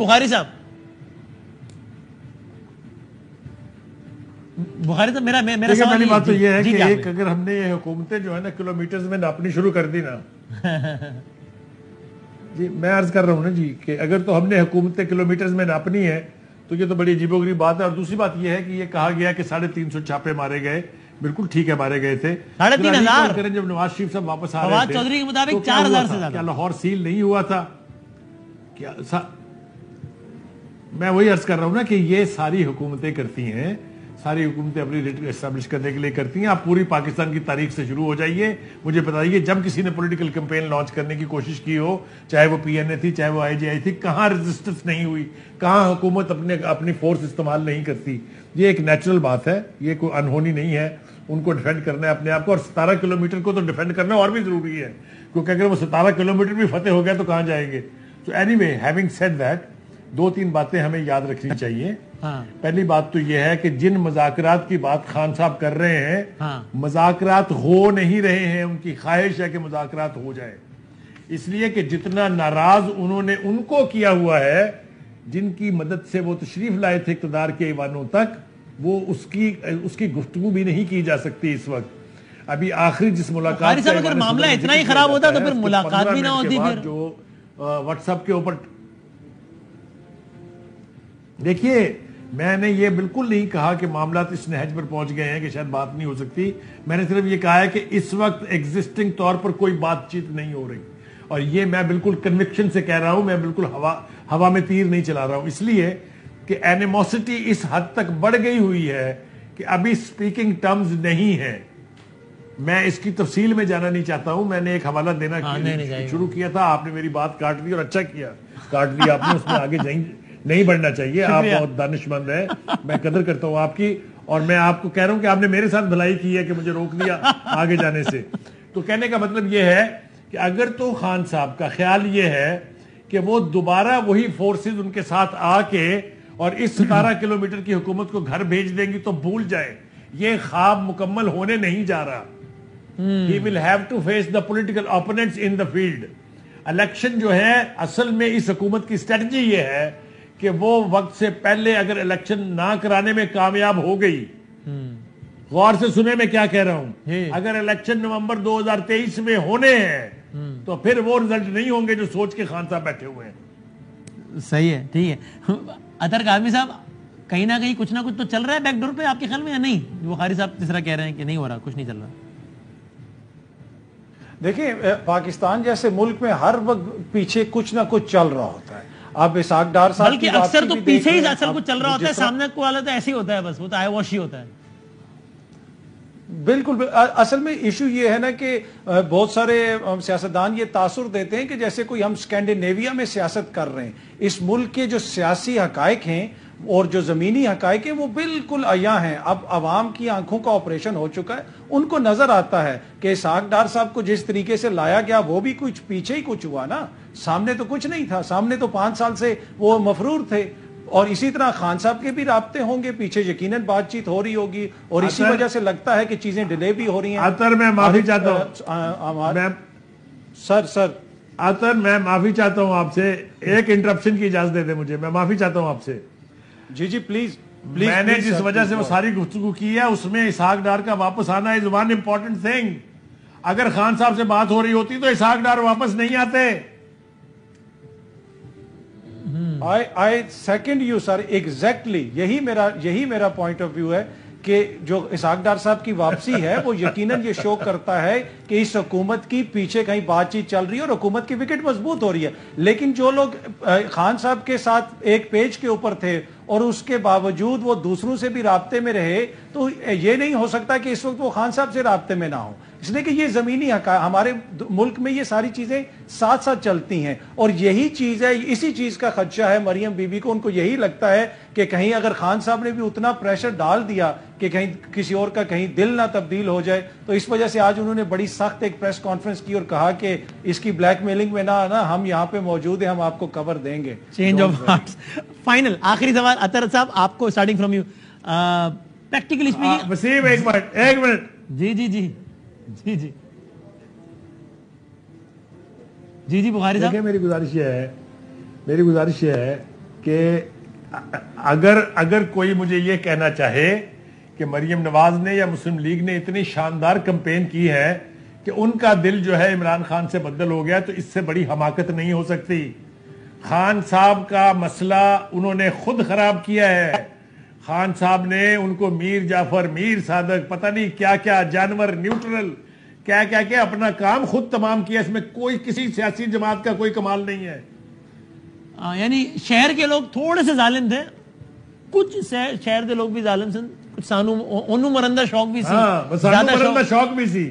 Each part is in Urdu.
بخاری صاحب میرا پہلی بات تو یہ ہے کہ ایک اگر ہم نے یہ حکومتیں جو ہے نا کلومیٹرز میں ناپنی شروع کر دی نا جی میں عرض کر رہا ہوں نا جی کہ اگر تو ہم نے حکومتیں کلومیٹرز میں ناپنی ہے تو یہ تو بڑی عجیب و غریب بات ہے. اور دوسری بات یہ ہے کہ یہ کہا گیا کہ 350 چھاپے مارے گئے. بالکل ٹھیک ہے مارے گئے تھے. 3,500 جب نواز شریف صاحب واپس آ رہے فواد چودھری کے مطابق 4,000 سے زیادہ. کیا لاہور سیل نہیں ہوا تھا؟ کیا میں وہی عرض کر رہا ہوں نا کہ یہ ساری حکومتیں کرتی ہیں, ساری حکومتیں اپنی ریٹ اسٹیبلش کرنے کے لیے کرتی ہیں. آپ پوری پاکستان کی تاریخ سے شروع ہو جائیے, مجھے بتائیے جب کسی نے پولیٹیکل کیمپین لانچ کرنے کی کوشش کی ہو, چاہے وہ پی این اے تھی چاہے وہ آئی جے آئی تھی, کہاں ریزسٹنس نہیں ہوئی, کہاں حکومت اپنی فورس استعمال نہیں کرتی. یہ ایک نیچرل بات ہے, یہ کوئی انہونی نہیں ہے. ان کو ڈیفینڈ کرنا ہے اپنے آپ کو, اور 17 کلومیٹر کو تو ڈیفینڈ کرنا اور بھی ضروری ہے, کیونکہ اگر وہ 17 کلومیٹر بھی فتح ہو گیا تو کہاں جائیں گے. تو any way having said that, 2-3 باتیں ہمیں یاد رکھنی چاہیے. پہلی بات تو یہ ہے کہ جن مذاکرات کی بات خان صاحب کر رہے ہیں, مذاکرات ہو نہیں رہے ہیں. ان کی خواہش ہے کہ مذاکرات ہو جائے, اس لیے کہ جتنا ناراض انہوں نے ان کو کیا ہوا ہے جن کی مدد سے وہ تشریف لائے تھے اقتدار کے ایوانوں تک, وہ اس کی گفتگو بھی نہیں کی جا سکتی اس وقت. ابھی آخری جس ملاقات اگر معاملہ اتنا ہی خراب ہوتا تو پھر ملاقات بھی نہ ہوتی. پھر جو واٹس ایپ کے اوپر دیکھیے, میں نے یہ بالکل نہیں کہا کہ معاملات اس نہج پر پہنچ گئے ہیں کہ شاید بات نہیں ہو سکتی. میں نے صرف یہ کہا ہے کہ اس وقت ایگزسٹنگ طور پر کوئی بات چیت نہیں ہو رہی, اور یہ میں بالکل کنوکشن سے کہہ رہا ہوں, میں بالکل ہوا میں تیر نہیں چلا رہا ہوں. اس لیے کہ اینیموسٹی اس حد تک بڑھ گئی ہوئی ہے کہ ابھی سپیکنگ ٹرمز نہیں ہے. میں اس کی تفصیل میں جانا نہیں چاہتا ہوں. میں نے ایک حوالہ دینا شروع کیا تھا, آپ نے میری بات کاٹ دی, اور اچھا کیا کاٹ دی آپ نے, اس میں آگے نہیں بڑھنا چاہیے. آپ بہت دانش مند ہیں, میں قدر کرتا ہوں آپ کی, اور میں آپ کو کہہ رہا ہوں کہ آپ نے میرے ساتھ بھلائی کی ہے کہ مجھے روک دیا آگے جانے سے. تو کہنے کا مطلب یہ ہے کہ اگر تو خان صاحب کا خیال یہ ہے کہ وہ دوبارہ وہی فورسز ان کے ساتھ آ کے اور اس 17 کلومیٹر کی حکومت کو گھر بھیج دیں گی تو بھول جائیں, یہ خواب مکمل ہونے نہیں جا رہا. He will have to face the political opponents in the field. Election جو ہے اصل میں اس حکومت کی اسٹریٹجی یہ ہے کہ وہ وقت سے پہلے اگر الیکشن نہ کرانے میں کامیاب ہو گئی, غور سے سنے میں کیا کہہ رہا ہوں, اگر الیکشن نومبر 2023 میں ہونے ہیں تو پھر وہ رزلٹ نہیں ہوں گے جو سوچ کے خان صاحب بیٹھے ہوئے ہیں. صحیح ہے, ٹھیک ہے. اطہر کاظمی صاحب, کہیں نہ کہیں کچھ نہ کچھ تو چل رہا ہے بیک ڈور پہ آپ کے خیال میں, یا نہیں؟ بخاری صاحب جس طرح کہہ رہے ہیں کہ نہیں ہو رہا, کچھ نہیں چل رہا. دیکھیں, پاکستان جیسے ملک میں ہر وقت پیچھے کچھ نہ کچھ چل رہا ہوتا ہے. اب اسحاق ڈار صاحب بلکہ اکثر تو پیچھے ہی اصل کچھ چل رہا ہوتا ہے, سامنے کو والا تو ایسے ہی ہوتا ہے, بس وہ تو آئے واش ہی ہوتا ہے. بالکل. اصل میں ایشو یہ ہے نا کہ بہت سارے سیاستدان یہ تاثر دیتے ہیں کہ جیسے کوئی ہم اسکینڈینیویا میں سیاست کر رہے ہیں. اس ملک کے جو سیاسی حقائق ہیں اور جو زمینی حقائق ہیں وہ بالکل عیاں ہیں. اب عوام کی آنکھوں کا آپریشن ہو چکا ہے, ان کو نظر آتا ہے کہ اسحاق ڈار صاحب کو جس طریقے سے لایا گیا وہ بھی کچھ پیچھے ہی کچھ ہوا نا, سامنے تو کچھ نہیں تھا. سامنے تو 5 سال سے وہ مفرور تھے, اور اسی طرح خان صاحب کے بھی رابطے ہوں گے, پیچھے یقیناً بات چیت ہو رہی ہوگی, اور اسی وجہ سے لگتا ہے کہ چیزیں ڈیلے بھی ہو رہی ہیں. اطہر میں معافی چاہتا ہوں سر اطہر میں معافی چاہتا ہوں آپ سے, ایک انٹرپشن کی اجازت دے دیں مجھے, میں معافی چاہتا ہوں آپ سے. جی پلیز. میں نے جس وجہ سے وہ ساری گفتگو کی ہے اس میں اسحاق ڈار کا واپس آنا از ون امپورٹنٹ تھنگ. اگر خان صاحب سے بات ہو رہی ہوتی تو اسحاق ڈار واپس نہیں آتے. I second you sir, exactly. یہی میرا پوائنٹ آف ویو ہے کہ جو اسحاق ڈار صاحب کی واپسی ہے وہ یقیناً یہ شو کرتا ہے کہ اس حکومت کی پیچھے کہیں بات چیت چل رہی ہے اور حکومت کی وکٹ مضبوط ہو رہی ہے. لیکن جو لوگ خان صاحب کے ساتھ ایک پیج کے اوپر تھے اور اس کے باوجود وہ دوسروں سے بھی رابطے میں رہے, تو یہ نہیں ہو سکتا کہ اس وقت وہ خان صاحب سے رابطے میں نہ ہو, اس لیے کہ یہ زمینی ہمارے ملک میں یہ ساری چیزیں ساتھ ساتھ چلتی ہیں. اور یہی چیز ہے, اسی چیز کا خدشہ ہے مریم بی بی کو. ان کو یہی لگتا ہے کہ کہیں اگر خان صاحب نے بھی اتنا پریشر ڈال دیا کہ کہیں کسی اور کا کہیں دل نہ تبدیل ہو جائے, تو اس وجہ سے آج انہوں نے بڑی سخت ایک پریس کانفرنس کی اور کہا کہ اس کی بلیک میلنگ میں نہ آنا, ہم یہاں پہ موجود ہیں, ہم آپ کو کور دیں گے. Change of hearts. فائنل آخری سوال اطہر صاحب آپ کو, starting from you, practically speaking. Waseem ایک منٹ. جی بخاری صاحب, میری گزارش یہ ہے کہ اگر کوئی مجھے یہ کہنا چاہے کہ مریم نواز نے یا مسلم لیگ نے اتنی شاندار کمپین کی ہے کہ ان کا دل جو ہے عمران خان سے بدل ہو گیا، تو اس سے بڑی حماقت نہیں ہو سکتی۔ خان صاحب کا مسئلہ انہوں نے خود خراب کیا ہے۔ خان صاحب نے ان کو میر جعفر، میر صادق، پتہ نہیں کیا کیا، جانور، نیوٹرل، کیا اپنا کام خود تمام کیا۔ اس میں کوئی کسی سیاسی جماعت کا کوئی کمال نہیں ہے۔ یعنی شہر کے لوگ تھوڑے سے ظالم تھے، کچھ شہر کے لوگ بھی ظالم تھے، کچھ انو مرندہ شوق بھی سی، زیادہ شوق بھی سی۔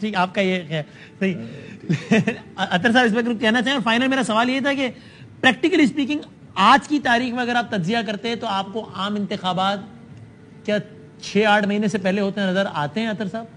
ٹھیک، آپ کا یہ ہے صحیح۔ اطہر صاحب اس پہ کہنا چاہیں، اور فائنل میرا سوال یہ تھا کہ پریکٹیکلی اسپیکنگ آج کی تاریخ میں اگر آپ تجزیہ کرتے ہیں تو آپ کو عام انتخابات کیا 6-8 مہینے سے پہلے ہوتے نظر آتے ہیں اطہر صاحب؟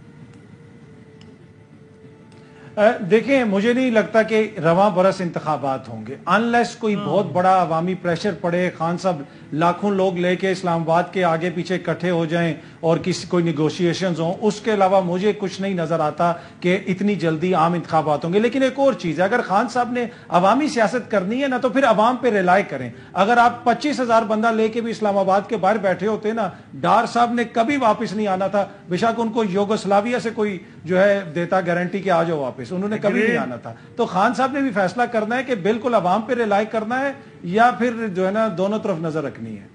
دیکھیں، مجھے نہیں لگتا کہ رواں برس انتخابات ہوں گے، انلیس کوئی بہت بڑا عوامی پریشر پڑے، خان صاحب لاکھوں لوگ لے کے اسلام آباد کے آگے پیچھے اکٹھے ہو جائیں اور کوئی نیگوشیشنز ہوں۔ اس کے علاوہ مجھے کچھ نہیں نظر آتا کہ اتنی جلدی عام انتخابات ہوں گے۔ لیکن ایک اور چیز ہے، اگر خان صاحب نے عوامی سیاست کرنی ہے نا تو پھر عوام پہ ریلائی کریں۔ اگر آپ 25,000 بندہ لے کے بھی اسلام آباد کے باہر بیٹھے ہوتے نا، ڈار صاحب نے کبھی واپس نہیں آنا تھا، بے شک ان کو یوگوسلاویا سے کوئی جو ہے دیتا گارنٹی کہ آ جاؤ واپس، انہوں نے کبھی نہیں آنا تھا۔ تو خان صاحب نے بھی فیصلہ کرنا ہے کہ بالکل عوام پہ ریلائی کرنا ہے یا پھر جو ہے نا دونوں طرف نظر رکھنی ہے۔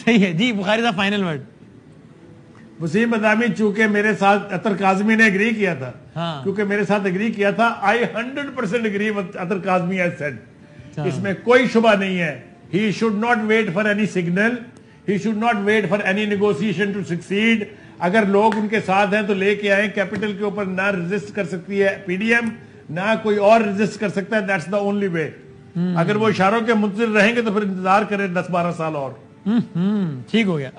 صحیح ہے جی۔ بخاری صاحب فائنل ورڈ۔ وسیم بادامی چونکہ میرے ساتھ اطہر کاظمی نے اگری کیا تھا، کیونکہ میرے ساتھ اگری کیا تھا، I 100% agree with Athar Kazmi has said، اس میں کوئی شبہ نہیں ہے۔ He should not wait for any signal, he should not wait for any negotiation to succeed۔ اگر لوگ ان کے ساتھ ہیں تو لے کے آئیں، کیپٹل کے اوپر نہ ریزسٹ کر سکتی ہے پی ڈی ایم، نہ کوئی اور ریزسٹ کر سکتا ہے، that's the only way۔ اگر وہ اشاروں کے منتظر رہیں گے تو پھر انتظار کریں 10-12 سال اور۔ ٹھیک ہو گیا۔